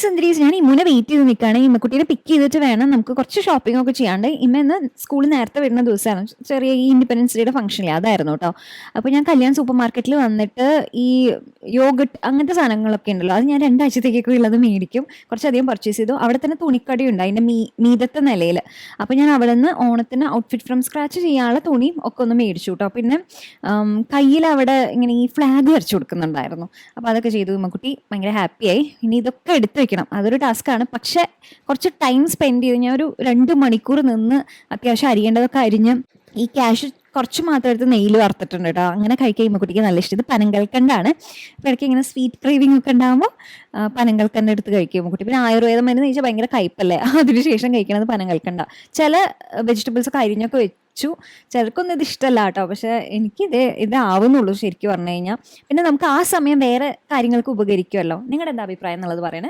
സുന്ദരീസ്, ഞാൻ ഇമ്മുനെ വെയിറ്റ് ചെയ്ത് നിൽക്കുകയാണ്. ഇമ്മക്കുട്ടീനെ പിക്ക് ചെയ്തിട്ട് വേണം നമുക്ക് കുറച്ച് ഷോപ്പിംഗ് ഒക്കെ ചെയ്യാണ്ട്. ഇമ്മ ഇന്ന് സ്കൂളിൽ നേരത്തെ വരുന്ന ദിവസമാണ്. ചെറിയ ഈ ഇൻഡിപെൻഡൻസ് ഡേയുടെ ഫംഗ്ഷനില്ല, അതായിരുന്നു കേട്ടോ. അപ്പോൾ ഞാൻ കല്യാൺ സൂപ്പർ മാർക്കറ്റിൽ വന്നിട്ട് ഈ യോഗട്ട് അങ്ങനത്തെ സാധനങ്ങളൊക്കെ ഉണ്ടല്ലോ, അത് ഞാൻ 2 ആഴ്ചത്തേക്കൊക്കെ ഉള്ളത് മേടിക്കും. കുറച്ചധികം പർച്ചേസ് ചെയ്തു. അവിടെ തന്നെ തുണിക്കടയുണ്ട് അതിൻ്റെ മീതത്തെ നിലയിൽ. അപ്പോൾ ഞാൻ അവിടെ നിന്ന് ഓണത്തിന് ഔട്ട്ഫിറ്റ് ഫ്രം സ്ക്രാച്ച് ചെയ്യാനുള്ള തുണിയും ഒക്കെ ഒന്ന് മേടിച്ചു കേട്ടോ. പിന്നെ കയ്യിൽ അവിടെ ഇങ്ങനെ ഈ ഫ്ലാഗ് വരച്ചു കൊടുക്കുന്നുണ്ടായിരുന്നു. അപ്പോൾ അതൊക്കെ ചെയ്തു. ഇമ്മക്കുട്ടി ഭയങ്കര ഹാപ്പിയായി. ഇനി ഇതൊക്കെ എടുത്തു വെക്കണം, അതൊരു ടാസ്ക്കാണ്. പക്ഷെ കുറച്ച് ടൈം സ്പെൻഡ് ചെയ്ത് ഞാൻ ഒരു 2 മണിക്കൂർ നിന്ന് അത്യാവശ്യം അരിയേണ്ടതൊക്കെ അരിഞ്ഞ് ഈ ക്യാഷ് കുറച്ച് മാത്രം എടുത്ത് നെയ്യിൽ വറുത്തിട്ടുണ്ട് കേട്ടോ. അങ്ങനെ കഴിക്കാൻ ഇമ്മക്കുട്ടിക്ക് നല്ല ഇഷ്ടം. ഇത് പനങ്കൽക്കണ്ടാണ്. അപ്പോൾ ഇടയ്ക്ക് ഇങ്ങനെ സ്വീറ്റ് ക്രേവിംഗ് ഒക്കെ ഉണ്ടാകുമ്പോൾ പനങ്കൽക്കണ്ട എടുത്ത് കഴിക്കും ഇമ്മക്കുട്ടി. പിന്നെ ആയുർവേദം മരുന്ന് കഴിച്ചാൽ ഭയങ്കര കയ്പല്ലേ, അതിനുശേഷം കഴിക്കണത് പനങ്കൽക്കണ്ട. ചില വെജിറ്റബിൾസ് ഒക്കെ അരിഞ്ഞൊക്കെ വെച്ചു. ചിലർക്കൊന്നും ഇത് ഇഷ്ടമല്ല കേട്ടോ, പക്ഷെ ഇതാവുന്നുള്ളൂ ശരിക്കും പറഞ്ഞു കഴിഞ്ഞാൽ. പിന്നെ നമുക്ക് ആ സമയം വേറെ കാര്യങ്ങൾക്ക് ഉപകരിക്കുമല്ലോ. നിങ്ങളുടെ എന്താ അഭിപ്രായം എന്നുള്ളത് പറയണേ.